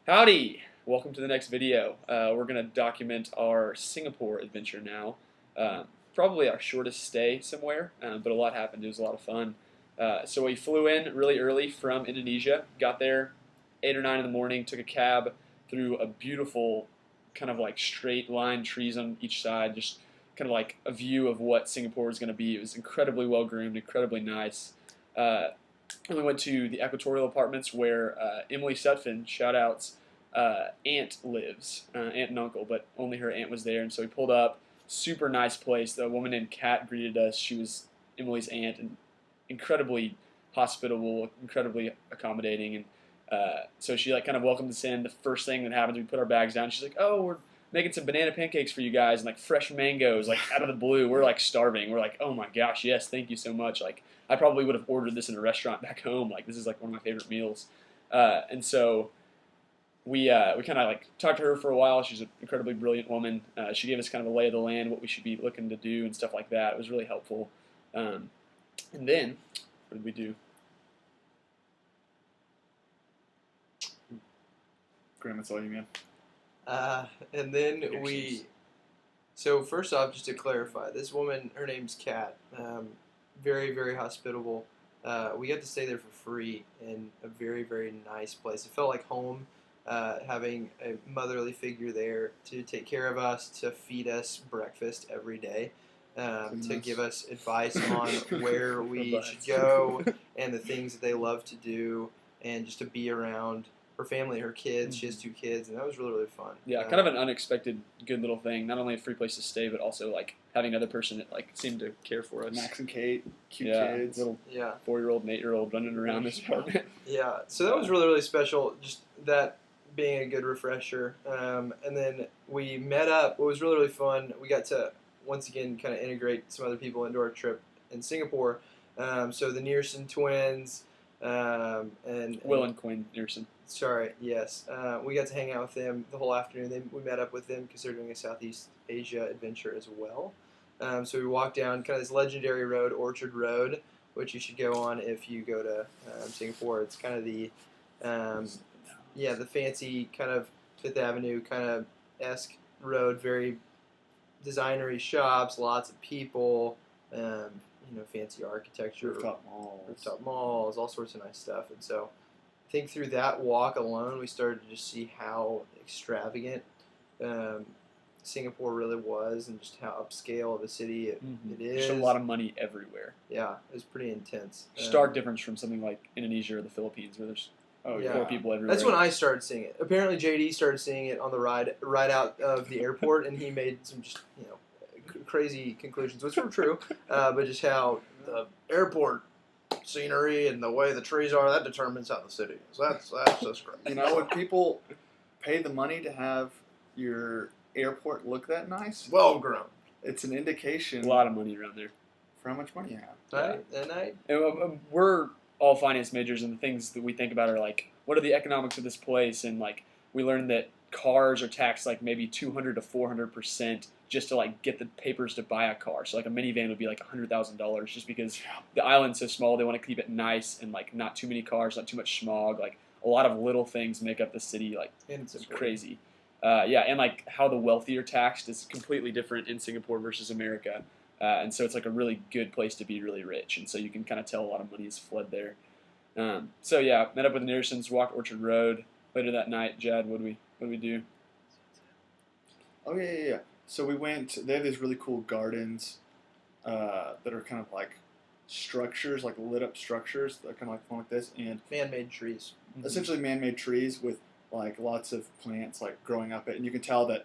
Howdy! Welcome to the next video. We're going to document our Singapore adventure now. Probably our shortest stay somewhere, but a lot happened. It was a lot of fun. So we flew in really early from Indonesia, got there 8 or 9 in the morning, took a cab through a beautiful kind of like straight line, trees on each side, just kind of like a view of what Singapore is going to be. It was incredibly well groomed, incredibly nice. And we went to the Equatorial Apartments where Emily Sutphin, shout outs, aunt lives, aunt and uncle, but only her aunt was there. And so we pulled up, super nice place. The woman named Kat greeted us. She was Emily's aunt and incredibly hospitable, incredibly accommodating. And so she like kind of welcomed us in. The first thing that happened, we put our bags down. She's like, "Oh, we're making some banana pancakes for you guys and like fresh mangoes, like out of the blue." We're like starving. We're like, "Oh my gosh, yes, thank you so much." Like I probably would have ordered this in a restaurant back home. Like this is like one of my favorite meals. And so we kind of like talked to her for a while. She's an incredibly brilliant woman. She gave us kind of a lay of the land, what we should be looking to do and stuff like that. It was really helpful. And then what did we do? Graham, that's all you, man. And then so first off, just to clarify, this woman, her name's Kat, very, very hospitable. We got to stay there for free in a very, very nice place. It felt like home, having a motherly figure there to take care of us, to feed us breakfast every day, to give us advice on where we should go and the things that they love to do, and just to be around her family, her kids. She has 2 kids, and that was really, really fun. Yeah, kind of an unexpected good little thing. Not only a free place to stay, but also like having another person that like seemed to care for us. Max and Kate, cute kids, little 4-year-old and 8-year-old running around this apartment. Yeah, so that was really, really special. Just that being a good refresher. And then we met up. What was really, really fun, we got to once again kind of integrate some other people into our trip in Singapore. So the Nearson twins. And Will and Quinn Nearson. Sorry, yes. We got to hang out with them the whole afternoon. We met up with them because they're doing a Southeast Asia adventure as well. So we walked down kind of this legendary road, Orchard Road, which you should go on if you go to Singapore. It's kind of the fancy kind of Fifth Avenue kind of esque road, very designery shops, lots of people. Fancy architecture, rooftop malls, all sorts of nice stuff. And so I think through that walk alone, we started to just see how extravagant Singapore really was, and just how upscale of a city it is. Just a lot of money everywhere. Yeah, it was pretty intense. Stark difference from something like Indonesia or the Philippines, where there's poor people everywhere. That's when I started seeing it. Apparently, JD started seeing it on the ride out of the airport, and he made some just crazy conclusions, which were true, but just how the airport scenery and the way the trees are, that determines how the city is. That's just great. When people pay the money to have your airport look that nice, well grown, it's an indication. A lot of money around there For how much money you have. Right? And we're all finance majors, and the things that we think about are like, what are the economics of this place? And like, we learned that cars are taxed like maybe 200 to 400% just to like get the papers to buy a car. So like a minivan would be like $100,000 just because the island's so small. They want to keep it nice and like not too many cars, not too much smog. Like a lot of little things make up the city. Like it's crazy. And like how the wealthy are taxed is completely different in Singapore versus America. And so it's like a really good place to be really rich. And so you can kind of tell a lot of money is fled there. Met up with the Nearsons, walked Orchard Road. Later that night, Jad, what did we do? Oh yeah. So we went. They have these really cool gardens that are kind of like structures, like lit up structures that are kind of like this, and man-made trees. Essentially, man-made trees with like lots of plants like growing up it, and you can tell that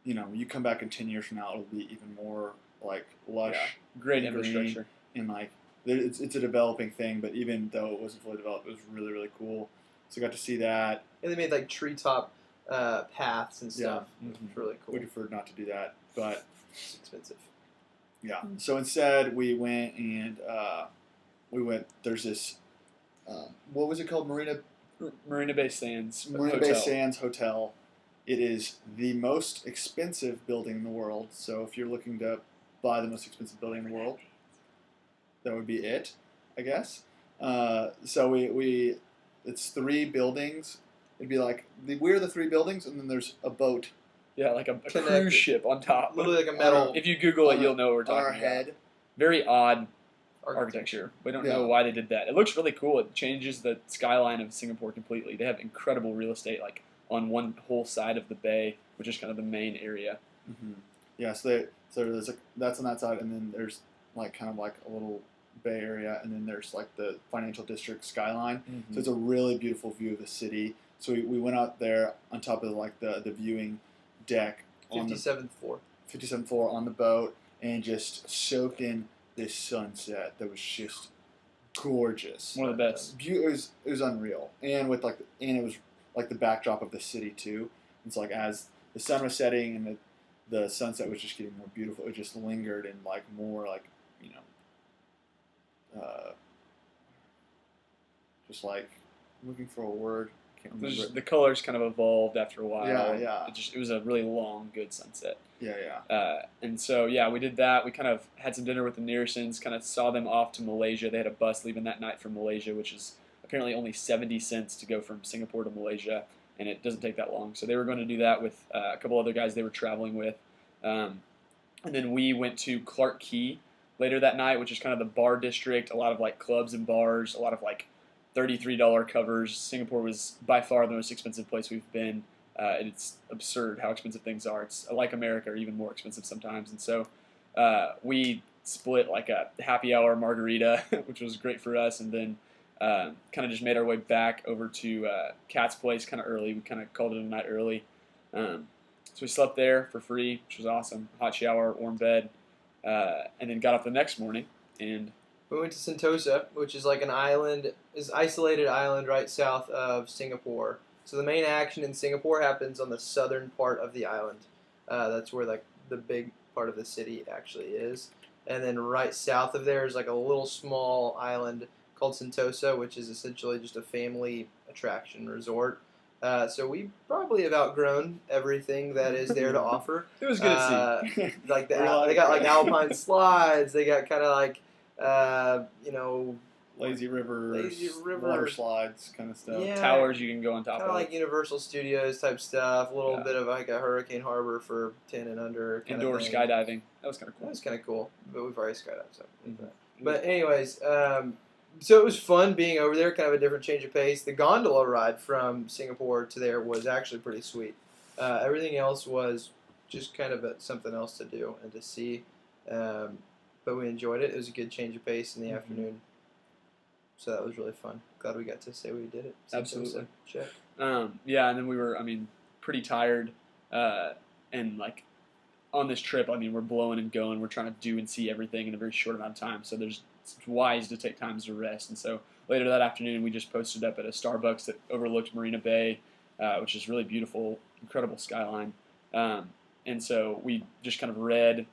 you come back in 10 years from now, it'll be even more like lush, great infrastructure, and like it's a developing thing. But even though it wasn't fully developed, it was really, really cool. So I got to see that. And they made like treetop paths and stuff. Yeah. It's really cool. We preferred not to do that, but it's expensive. Yeah. So instead, we went. There's this. What was it called? Marina Bay Sands. Bay Sands Hotel. It is the most expensive building in the world. So if you're looking to buy the most expensive building in the world, that would be it, I guess. So it's 3 buildings it'd be like we're the 3 buildings, and then there's a boat Yeah, like a Connected. cruise ship on top. Literally like a metal If you Google it, on you'll know what we're on talking our about. head. Very odd architecture. architecture. We don't Yeah. know why they did that. It looks really cool. It changes the skyline of Singapore completely. They have incredible real estate, like on one whole side of the bay, which is kind of the main area. Mm-hmm. Yeah, so there's that's on that side, and then there's like kind of like a little bay area, and then there's like the financial district skyline. So it's a really beautiful view of the city. So we went out there on top of like the viewing deck on the 57th floor. 57th floor on the boat, and just soaked in this sunset that was just gorgeous. One of the best. It was unreal, and with it was like the backdrop of the city too. It's like as the sun was setting and the sunset was just getting more beautiful. It just lingered and like more like just like looking for a word. Can't remember. The colors kind of evolved after a while. Yeah. It was a really long, good sunset. Yeah. And so, yeah, we did that. We kind of had some dinner with the Nearsons, kind of saw them off to Malaysia. They had a bus leaving that night from Malaysia, which is apparently only 70 cents to go from Singapore to Malaysia, and it doesn't take that long. So they were going to do that with a couple other guys they were traveling with. And then we went to Clarke Quay later that night, which is kind of the bar district, a lot of like clubs and bars, a lot of like $33 covers. Singapore was by far the most expensive place we've been. And it's absurd how expensive things are. It's like America, or even more expensive sometimes. And so we split like a happy hour margarita, which was great for us. And then kind of just made our way back over to Kat's place kind of early. We kind of called it a night early. So we slept there for free, which was awesome. Hot shower, warm bed. And then got up the next morning and We went to Sentosa, which is like an island, is isolated island right south of Singapore. So the main action in Singapore happens on the southern part of the island. That's where like the big part of the city actually is. And then right south of there is like a little small island called Sentosa, which is essentially just a family attraction resort. So we probably have outgrown everything that is there to offer. it was good to see. Like they got like alpine slides. They got kind of like Lazy rivers, river. water slides, kind of stuff. Yeah. Towers you can go on top kind of of. like Universal Studios type stuff. A little Yeah. bit of like a Hurricane Harbor for 10 and under. Kind Indoor of thing. skydiving. That was kind of That cool. was kind of cool, but we've already skydived. So. Mhm. But anyways, so it was fun being over there. Kind of a different change of pace. The gondola ride from Singapore to there was actually pretty sweet. Everything else was just kind of something else to do and to see. But we enjoyed it. It was a good change of pace in the afternoon. So that was really fun. Glad we got to say we did it. Absolutely. Check. Yeah, and then we were, pretty tired, and like on this trip, we're blowing and going. We're trying to do and see everything in a very short amount of time. So it's wise to take times to rest. And so later that afternoon, we just posted up at a Starbucks that overlooked Marina Bay, which is really beautiful, incredible skyline. And so we just kind of read,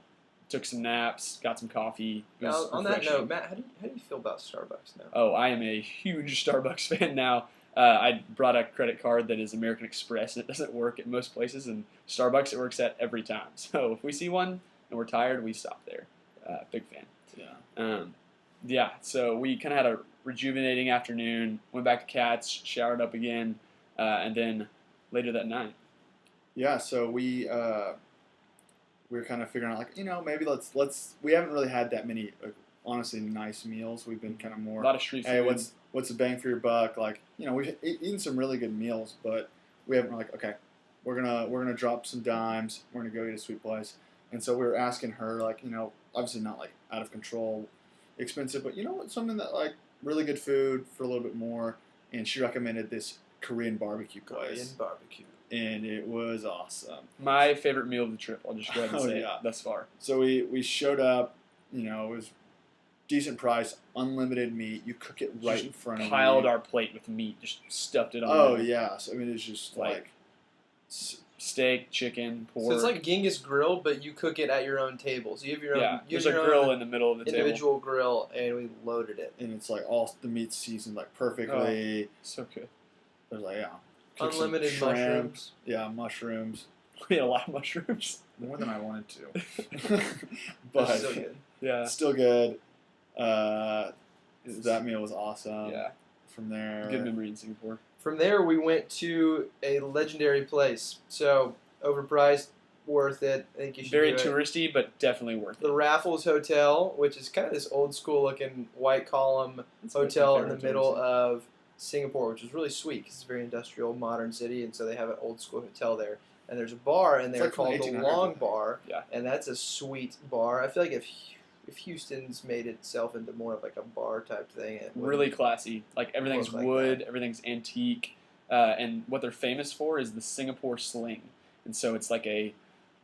took some naps, got some coffee. It was Now, on that refreshing. note, Matt, how do you feel about Starbucks now? Oh, I am a huge Starbucks fan now. I brought a credit card that is American Express, and it doesn't work at most places. And Starbucks, it works at every time. So if we see one and we're tired, we stop there. Big fan. Yeah. So we kind of had a rejuvenating afternoon, went back to Kat's, showered up again, and then later that night. Yeah, so we were kind of figuring out, like, maybe let's. We haven't really had that many, honestly, nice meals. We've been kind of more. A lot of street food. Hey, what's the bang for your buck? Like, we've eaten some really good meals, but we haven't like, okay, we're gonna drop some dimes. We're gonna go eat a sweet place. And so we were asking her, like, obviously not like out of control, expensive, but something that like really good food for a little bit more. And she recommended this Korean barbecue place. Korean barbecue. And it was awesome. My favorite meal of the trip. I'll just go ahead and say yeah. it thus far. So we showed up. It was decent price, unlimited meat. You cook it right in front of you. Piled our plate with meat, just stuffed it on. Oh there. yeah. So it's just like steak, chicken, pork. So it's like Genghis Grill, but you cook it at your own table. So you have your own. Yeah, you have there's a your grill own in the middle of the table. individual grill, and we loaded it. and it's like all the meat's seasoned like perfectly. So good. There's like cook some Unlimited shrimp. mushrooms. Yeah, mushrooms. We had a lot of mushrooms. More than I wanted to. But but still good. Yeah. still good. That meal was awesome. Yeah. From there. Good memory in Singapore. From there, we went to a legendary place. So overpriced, worth it. I think you should Very do it. touristy, but definitely worth The it. Raffles Hotel, which is kind of this old school looking white column It's my hotel in favorite the middle touristy. of Singapore, which is really sweet because it's a very industrial, modern city, and so they have an old school hotel there. And there's a bar in It's there like from called the 1800s, Long I think. Bar, Yeah. and that's a sweet bar. I feel like if Houston's made itself into more of like a bar type thing, it would- Really classy. Like everything's Look like wood, everything's antique, and what they're famous for is the Singapore Sling. And so it's like a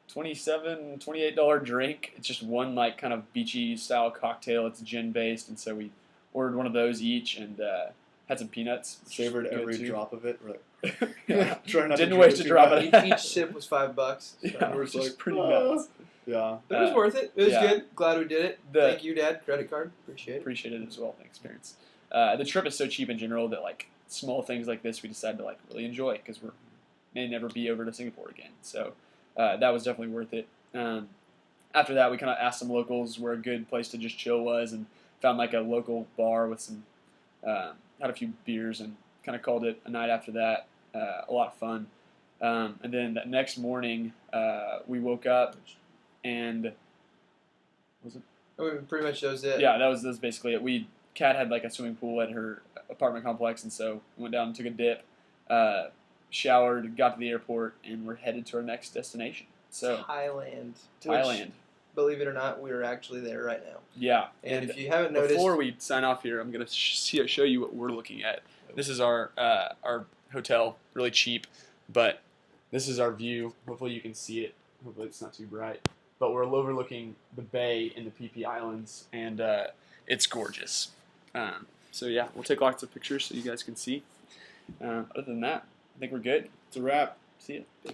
$27, $28 drink. It's just one like kind of beachy style cocktail. It's gin based, and so we ordered one of those each and had some peanuts. which was Savored good every too. drop of it. We're like, Yeah. trying not Didn't to waste drink a too drop much. of it. each sip was $5. So. Yeah, We're we're just just like, pretty "Ah." nuts. Yeah. But it was worth it. It was yeah. good. Glad we did it. Thank you, Dad. Credit card. Appreciate it. Appreciate it as well. The experience. The trip is so cheap in general that like small things like this we decided to like really enjoy because we may never be over to Singapore again. So that was definitely worth it. After that, we kind of asked some locals where a good place to just chill was, and found like a local bar with some had a few beers and kind of called it a night after that. A lot of fun. And then that next morning, we woke up and I mean, pretty much that was it. yeah, that was basically it. Kat had like a swimming pool at her apartment complex, and so we went down and took a dip, showered, got to the airport, and we're headed to our next destination. So Thailand. Thailand, Which, believe it or not, we are actually there right now. yeah. And if you haven't noticed, Before we sign off here, I'm gonna show you what we're looking at. This is our hotel, really cheap, but this is our view. Hopefully you can see it. Hopefully it's not too bright. But we're overlooking the bay in the PP Islands, and it's gorgeous. So yeah, we'll take lots of pictures so you guys can see. Other than that, I think we're good. It's a wrap. See ya.